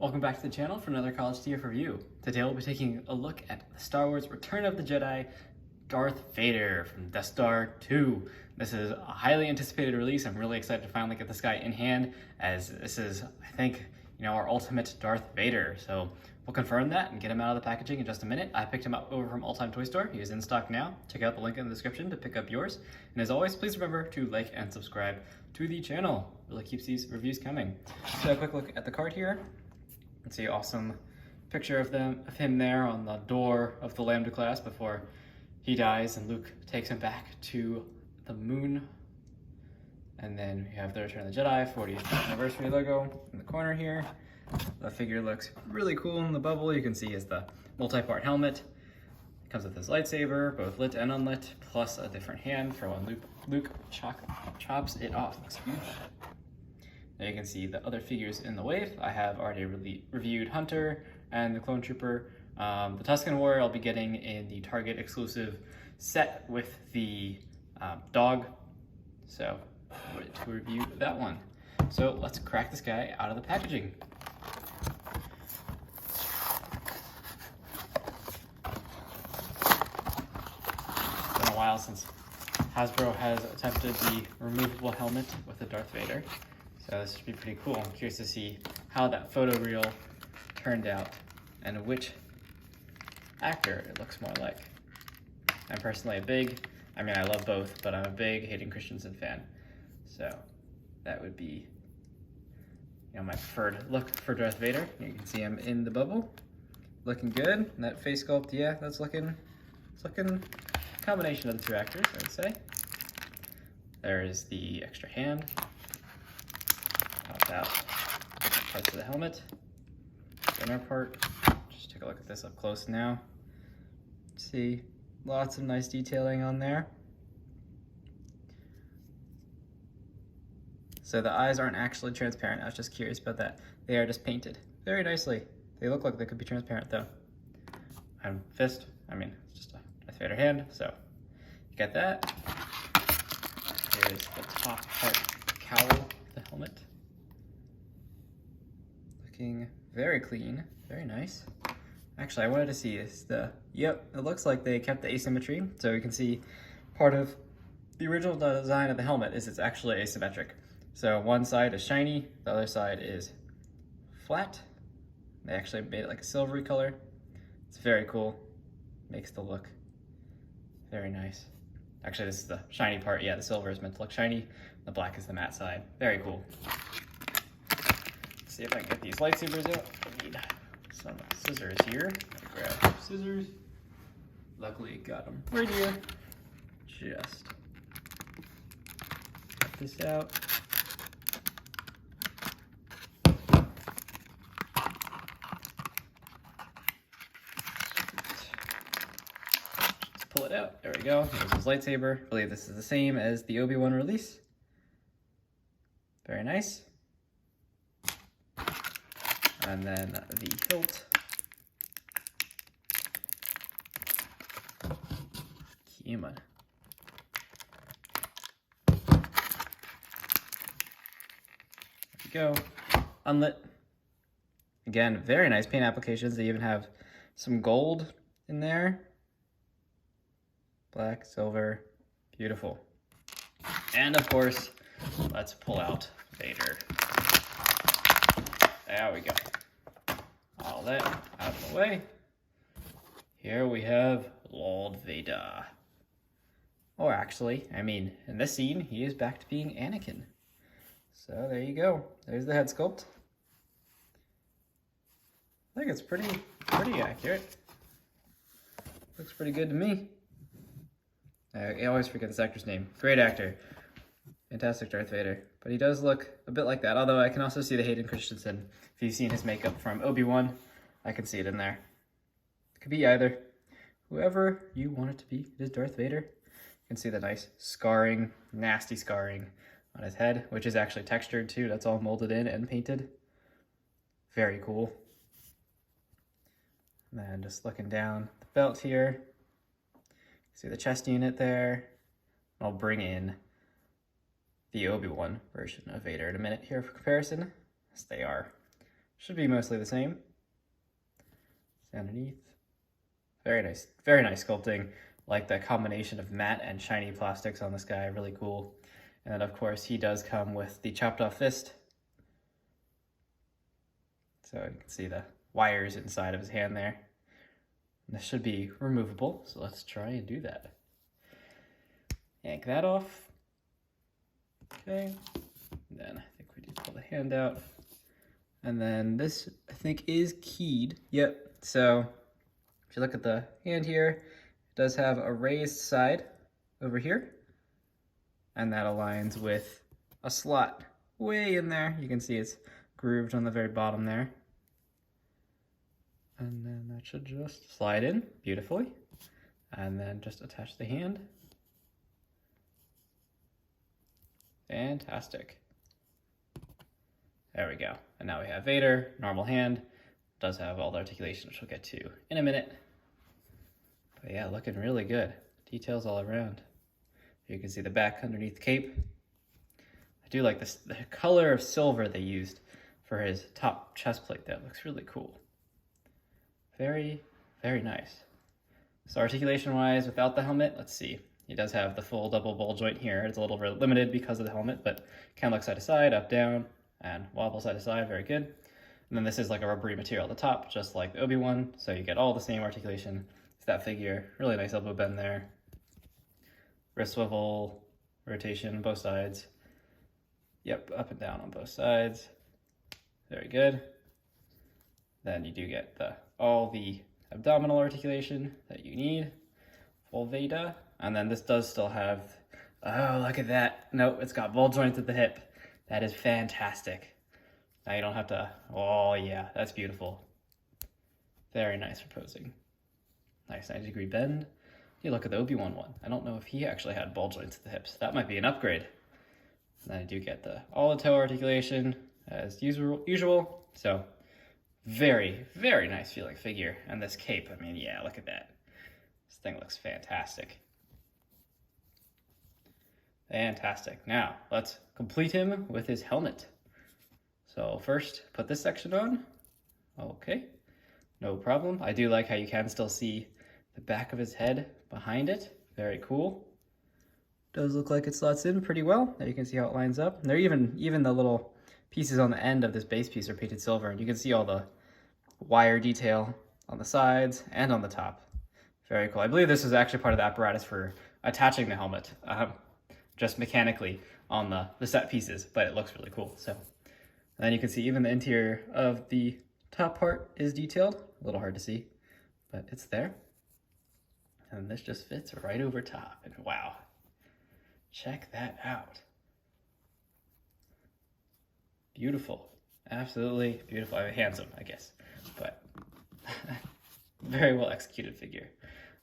Welcome back to the channel for another College TF review. Today we'll be taking a look at the Star Wars Return of the Jedi Darth Vader from Death Star 2. This is a highly anticipated release. I'm really excited to finally get this guy in hand, as this is, I think, our ultimate Darth Vader. So we'll confirm that and get him out of the packaging in just a minute. I picked him up over from All Time Toy Store. He is in stock now. Check out the link in the description to pick up yours. And as always, please remember to like and subscribe to the channel. It really keeps these reviews coming. So a quick look at the card here. Let's see, awesome picture of him there on the door of the Lambda class before he dies and Luke takes him back to the moon. And then we have the Return of the Jedi 40th anniversary logo in the corner here. The figure looks really cool in the bubble. You can see is the multi-part helmet. It comes with his lightsaber, both lit and unlit, plus a different hand for when Luke chops it off. Looks huge. There you can see the other figures in the wave. I have already reviewed Hunter and the Clone Trooper. The Tusken Warrior I'll be getting in the Target exclusive set with the dog. So I'm ready to review that one. So let's crack this guy out of the packaging. It's been a while since Hasbro has attempted the removable helmet with the Darth Vader. So this should be pretty cool. I'm curious to see how that photo reel turned out and which actor it looks more like. I'm personally I love both, but I'm a big Hayden Christensen fan. So that would be my preferred look for Darth Vader. You can see him in the bubble, looking good. And that face sculpt, yeah, it's looking a combination of the two actors, I would say. There is the extra hand. Pop out parts of the helmet. Inner part. Just take a look at this up close now. See, lots of nice detailing on there. So the eyes aren't actually transparent. I was just curious about that. They are just painted very nicely. They look like they could be transparent though. And fist, it's just a Darth Vader hand. So you got that. Here's the top part cowl of the helmet. Looking very clean, very nice. Actually, I wanted to see yep, it looks like they kept the asymmetry. So you can see part of the original design of the helmet is it's actually asymmetric. So one side is shiny, the other side is flat. They actually made it like a silvery color. It's very cool. Makes the look very nice. Actually, this is the shiny part. Yeah, the silver is meant to look shiny. The black is the matte side. Very cool. Let's see if I can get these lightsabers out. I need some scissors here. Grab some scissors. Luckily, got them right here. Just cut this out. Pull it out. There we go. Here's his lightsaber. I believe this is the same as the Obi-Wan release. Very nice. And then the hilt. Human. There we go. Unlit. Again, very nice paint applications. They even have some gold in there. Black, silver, beautiful. And of course, let's pull out Vader. There we go. All that out of the way. Here we have Lord Vader. Or actually, in this scene, he is back to being Anakin. So there you go. There's the head sculpt. I think it's pretty accurate. Looks pretty good to me. I always forget this actor's name. Great actor. Fantastic Darth Vader. But he does look a bit like that, although I can also see the Hayden Christensen. If you've seen his makeup from Obi-Wan, I can see it in there. It could be either. Whoever you want it to be, it is Darth Vader. You can see the nice scarring, nasty scarring on his head, which is actually textured too. That's all molded in and painted. Very cool. And then just looking down the belt here. See the chest unit there. I'll bring in the Obi-Wan version of Vader in a minute here for comparison, as they are should be mostly the same. See underneath. Very nice sculpting. Like the combination of matte and shiny plastics on this guy, really cool. And then of course he does come with the chopped off fist. So you can see the wires inside of his hand there. And this should be removable, so let's try and do that. Yank that off. Okay, and then I think we do pull the hand out. And then this, I think, is keyed. Yep, so if you look at the hand here, it does have a raised side over here. And that aligns with a slot way in there. You can see it's grooved on the very bottom there. And then that should just slide in beautifully. And then just attach the hand. Fantastic. There we go. And now we have Vader, normal hand. Does have all the articulation, which we'll get to in a minute. But yeah, looking really good. Details all around. You can see the back underneath the cape. I do like this, the color of silver they used for his top chest plate. That looks really cool. Very, very nice. So articulation wise, without the helmet, let's see. He does have the full double ball joint here. It's a little bit limited because of the helmet, but can look side to side, up, down, and wobble side to side, very good. And then this is like a rubbery material at the top, just like the Obi-Wan, so you get all the same articulation. It's that figure, really nice elbow bend there. Wrist swivel, rotation, both sides. Yep, up and down on both sides. Very good. Then you do get all the abdominal articulation that you need. Full Vader. And then this does still have, oh, look at that. Nope, it's got ball joints at the hip. That is fantastic. Now you don't have to, oh yeah, that's beautiful. Very nice for posing. Nice 90-degree bend. You look at the Obi-Wan one. I don't know if he actually had ball joints at the hips. That might be an upgrade. And then I do get all the toe articulation as usual. So very, very nice feeling figure. And this cape, I mean, yeah, look at that. This thing looks fantastic. Fantastic. Now, let's complete him with his helmet. So first, put this section on. Okay, no problem. I do like how you can still see the back of his head behind it. Very cool. Does look like it slots in pretty well. There you can see how it lines up. And there even the little pieces on the end of this base piece are painted silver, and you can see all the wire detail on the sides and on the top. Very cool. I believe this is actually part of the apparatus for attaching the helmet, just mechanically on the set pieces, but it looks really cool. So, and then you can see even the interior of the top part is detailed. A little hard to see, but it's there. And this just fits right over top. And wow, check that out. Beautiful. Absolutely beautiful. I mean, handsome, I guess, but very well executed figure.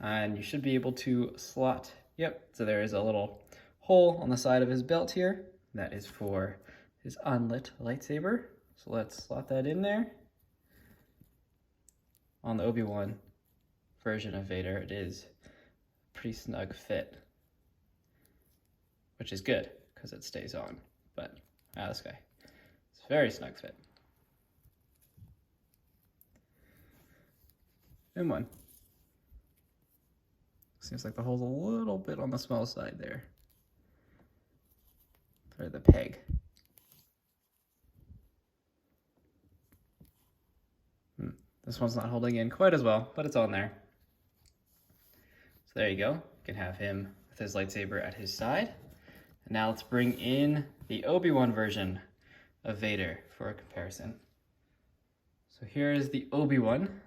And you should be able to slot, yep, so there is a little hole on the side of his belt here. That is for his unlit lightsaber. So let's slot that in there. On the Obi-Wan version of Vader, it is a pretty snug fit, which is good because it stays on. But this guy, it's a very snug fit. And one. Seems like the hole's a little bit on the small side there for the peg. This one's not holding in quite as well, but it's on there. So there you go. You can have him with his lightsaber at his side. And now let's bring in the Obi-Wan version of Vader for a comparison. So here is the Obi-Wan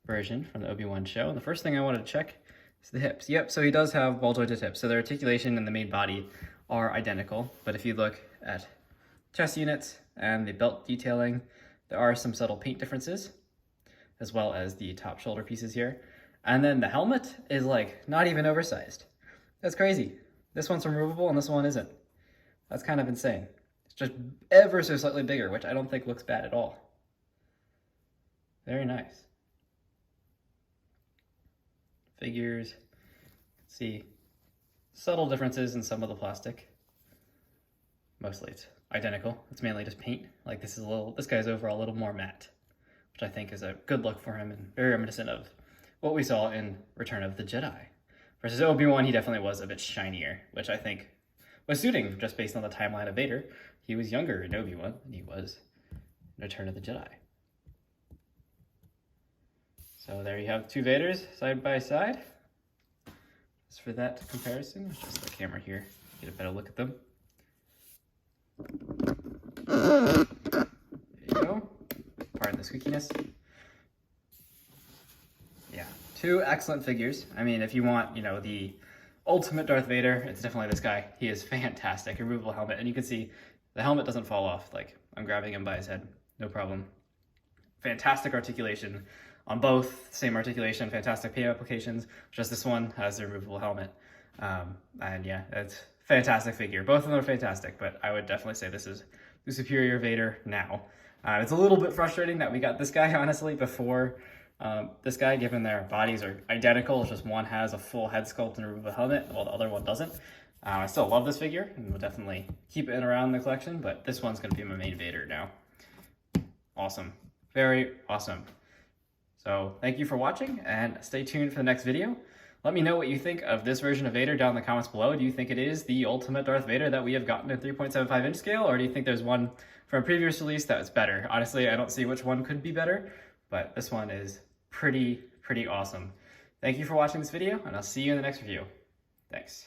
version from the Obi-Wan show. And the first thing I wanted to check is the hips. Yep, so he does have ball jointed hips. So the articulation and the main body are identical. But if you look at chest units and the belt detailing, there are some subtle paint differences, as well as the top shoulder pieces here. And then the helmet is like not even oversized. That's crazy. This one's removable and this one isn't. That's kind of insane. It's just ever so slightly bigger, which I don't think looks bad at all. Very nice. Figures, see subtle differences in some of the plastic. Mostly it's identical. It's mainly just paint. Like this guy's overall a little more matte, which I think is a good look for him and very reminiscent of what we saw in Return of the Jedi. Versus Obi-Wan, he definitely was a bit shinier, which I think was suiting just based on the timeline of Vader. He was younger in Obi-Wan than he was in Return of the Jedi. So there you have two Vaders side by side. Just for that comparison, just the camera here, get a better look at them. There you go. Pardon the squeakiness. Yeah, two excellent figures. I mean, if you want, the ultimate Darth Vader, it's definitely this guy. He is fantastic. Removable helmet, and you can see the helmet doesn't fall off. Like, I'm grabbing him by his head, no problem. Fantastic articulation on both, same articulation, fantastic paint applications. Just this one has a removable helmet. And yeah, it's fantastic figure. Both of them are fantastic, but I would definitely say this is the superior Vader now. It's a little bit frustrating that we got this guy, honestly, before this guy, given their bodies are identical. It's just one has a full head sculpt and a removable helmet, while the other one doesn't. I still love this figure, and we'll definitely keep it around the collection, but this one's going to be my main Vader now. Awesome. Very awesome. So thank you for watching, and stay tuned for the next video. Let me know what you think of this version of Vader down in the comments below. Do you think it is the ultimate Darth Vader that we have gotten in 3.75 inch scale, or do you think there's one from a previous release that was better? Honestly, I don't see which one could be better, but this one is pretty awesome. Thank you for watching this video, and I'll see you in the next review. Thanks.